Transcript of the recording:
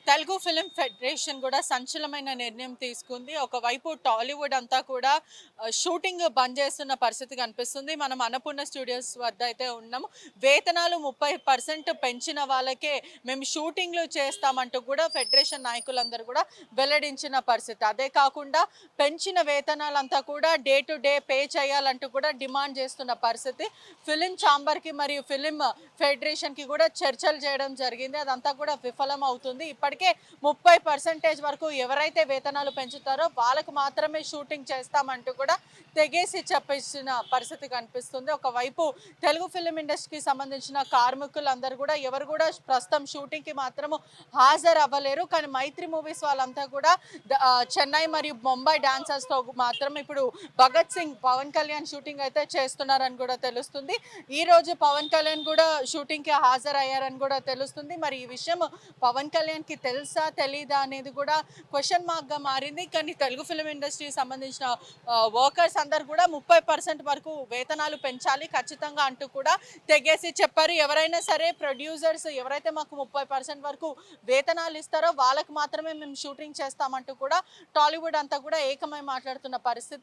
Telugu film federation కూడా సంచలనమైన నిర్ణయం తీసుకుంది. ఒకవైపు టాలీవుడ్ అంతా కూడా షూటింగ్ బంద్ చేస్తున్న పరిస్థితి కనిపిస్తుంది. మనం అన్నపూర్ణ స్టూడియోస్ వద్ద అయితే ఉన్నాము. వేతనాలు 30% పెంచిన వాళ్ళకే మేము షూటింగ్‌లు చేస్తామంటూ కూడా ఫెడరేషన్ నాయకులందరూ కూడా వెల్లడించిన పరిస్థితి. అదే కాకుండా పెంచిన వేతనాలంతా కూడా డే టు డే పే చేయాలంటూ కూడా డిమాండ్ చేస్తున్న పరిస్థితి. ఫిలిం ఛాంబర్‌కి మరియు ఫిలిం ఫెడరేషన్‌కి కూడా చర్చలు చేయడం జరిగింది. అదంతా కూడా విఫలం అవుతుంది. ఇప్పటికే 30% వరకు ఎవరైతే వేతనాలు పెంచుతారో వాళ్ళకు మాత్రమే షూటింగ్ చేస్తామంటూ కూడా తెగేసి చెప్పేసిన పరిస్థితి కనిపిస్తుంది. ఒకవైపు తెలుగు ఫిలిం ఇండస్ట్రీకి సంబంధించిన కార్మికులందరూ కూడా ఎవరు కూడా ప్రస్తుతం షూటింగ్‌కి మాత్రము హాజరు అవ్వలేరు. కానీ మైత్రి మూవీస్ వాళ్ళంతా కూడా చెన్నై మరియు ముంబై డాన్సర్స్‌తో మాత్రం ఇప్పుడు భగత్ సింగ్, పవన్ కళ్యాణ్ షూటింగ్ అయితే చేస్తున్నారని కూడా తెలుస్తుంది. ఈరోజు పవన్ కళ్యాణ్ కూడా షూటింగ్‌కి హాజరయ్యారని కూడా తెలుస్తుంది. మరి ఈ విషయం పవన్ కళ్యాణ్‌కి తెలుసా? తెలీదా? అనేది కూడా క్వెషన్ మార్క్‌గా మారింది. కానీ తెలుగు ఫిల్మ్ ఇండస్ట్రీకి సంబంధించిన వర్కర్స్ అందరూ కూడా 30% వరకు వేతనాలు పెంచాలి ఖచ్చితంగా అంటూ కూడా తెగేసి చెప్పారు. ఎవరైనా సరే ప్రొడ్యూసర్స్ ఎవరైతే మాకు 30% వరకు వేతనాలు ఇస్తారో వాళ్ళకి మాత్రమే మేము షూటింగ్ చేస్తామంటూ కూడా టాలీవుడ్ అంతా కూడా ఏకమై మాట్లాడుతున్న పరిస్థితి.